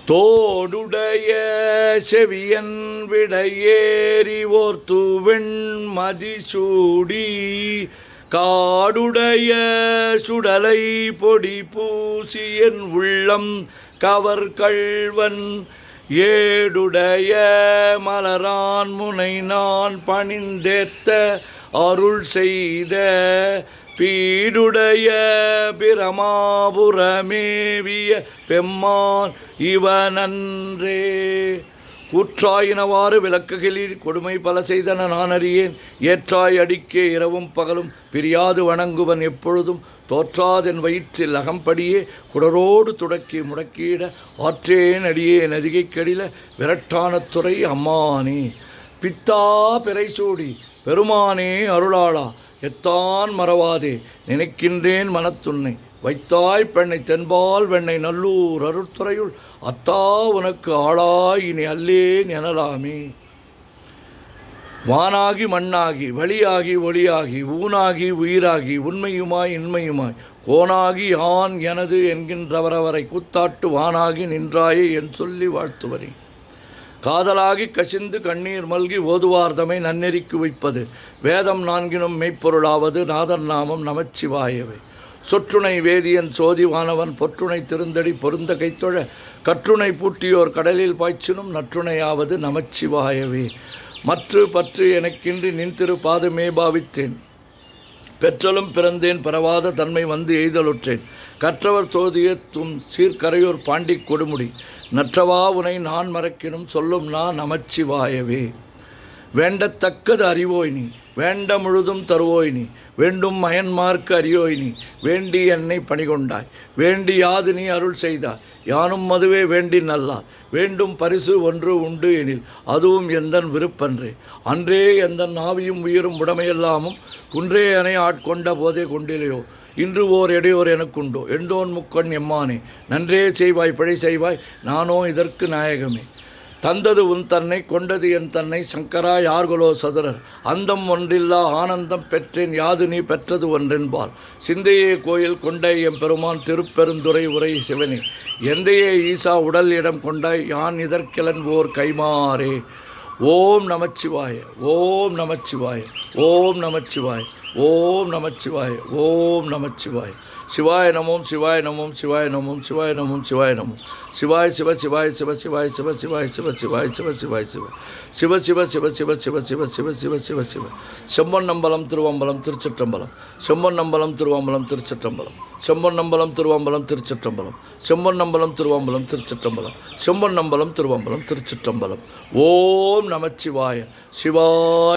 தோடுடைய செவியன் விடையேறி ஓர்த்துவெண் மதிசூடி காடுடைய சுடலை பொடி பூசியன் உள்ளம் கவர்கள்வன் ஏடுடைய மலரான் முனை நான் பணிந்தேத்த அருள் செய்த பீடுடைய பிரமாபுரமேவிய பெம்மான் இவனன்றே. கூற்றாயினவாறு விளக்குகளில் கொடுமை பல செய்தன நான் அறியேன். ஏற்றாய் அடிக்கே இரவும் பகலும் பிரியாது வணங்குவன் எப்பொழுதும் தோற்றாதென் வயிற்றில் அகம்படியே குடரோடு துடக்கி முடக்கிட ஆற்றேன் அடியே நதிகை கடில விரட்டான துறை அம்மானே. பித்தா பிறைசூடி பெருமானே அருளாளா எத்தான் மறவாதே நினைக்கின்றேன் மனத்துன்னை வைத்தாய் பெண்ணை தென்பால் வெண்ணை நல்லூர் அருட்துறையுள் அத்தா உனக்கு ஆளாய் இனி அல்லேன் எனலாமே. வானாகி மண்ணாகி வழியாகி ஒளியாகி ஊனாகி உயிராகி உண்மையுமாய் இன்மையுமாய் கோனாகி யான் எனது என்கின்றவரவரை கூத்தாட்டு வானாகி நின்றாயே என் சொல்லி வாழ்த்துவரே. காதலாகி கசிந்து கண்ணீர் மல்கி ஓதுவார்தமை நன்னெறிக்கு வைப்பது வேதம் நான்கினும் மெய்ப்பொருளாவது நாதன் நாமம் நமச்சிவாயவே. சொற்றுணை வேதியன் சோதிவானவன் பொற்றுணை திருந்தடி பொருந்த கைத்தொழ கற்றுணை பூட்டியோர் கடலில் பாய்ச்சினும் நற்றுணையாவது நமச்சிவாயவே. மற்று பற்று எனக்கின்றி நின் திரு பாதமே பாவித்தேன் பெற்றலும் பிறந்தேன் பரவாத தன்மை வந்து எய்தலுற்றேன் கற்றவர் தோதிய தும் சீர்கரையோர் பாண்டி கொடுமுடி நற்றவா உனை நான் மறக்கினும் சொல்லும் நான் நமச்சிவாயவே. வேண்டத்தக்கது அறிவோய் நீ வேண்ட முழுதும் தருவோய் நீ வேண்டும் மயன்மார்க்கு அறியோய் நீ வேண்டி என்னை பணிகொண்டாய் வேண்டி யாது நீ அருள் செய்தாய் யானும் மதுவே வேண்டி நல்லார் வேண்டும் பரிசு ஒன்று உண்டு எனில் அதுவும் எந்தன் விருப்பன்றே. அன்றே எந்தன் ஆவியும் உயிரும் உடமையெல்லாமும் குன்றே என ஆட்கொண்ட போதே கொண்டிலையோ இன்று ஓர் எடையோர் எனக்குண்டோ எண்டோன் முக்கண் எம்மானே. நன்றே செய்வாய் பிழை செய்வாய் நானோ இதற்கு நாயகமே. தந்தது உன் தன்னை கொண்டது என் தன்னை சங்கரா யார்களோ சதுரர் அந்தம் ஒன்றில்லா ஆனந்தம் பெற்றேன் யாது நீ பெற்றது ஒன்றென்பால் சிந்தையே கோயில் கொண்டாய் எம் பெருமான் திருப்பெருந்துறை உரை சிவனே. எந்தையே ஈசா உடல் இடம் கொண்டாய் யான் இதற்கிழன்போர் கைமாறே. ஓம் நமச்சிவாய ஓம் நமச்சிவாய ஓம் நமச்சிவாய ஓம் நமச்சிவாய ஓம் நமச்சிவாய. சிவாய நமோம் சிவாய நமோம் சிவாய நமோம் சிவாய நமோம் சிவாய நமோம் சிவாய சிவ சிவாய சிவ சிவாய சிவ சிவாய சிவ சிவாய சிவ சிவாய சிவ சிவ சிவ சிவ சிவ சிவ சிவ சிவ சிவ சிவ சிவ. செம்பொன்னம்பலம் திருவம்பலம் திருச்சிற்றம்பலம் செம்பொன்னம்பலம் திருவம்பலம் திருச்சிற்றம்பலம் செம்பொன்னம்பலம் திருவம்பலம் திருச்சிற்றம்பலம் செம்பொன்னம்பலம் திருவம்பலம் திருச்சிற்றம்பலம் செம்பொன்னம்பலம் திருவம்பலம் திருச்சிற்றம்பலம். ஓம் நமச்சிவாய சிவாய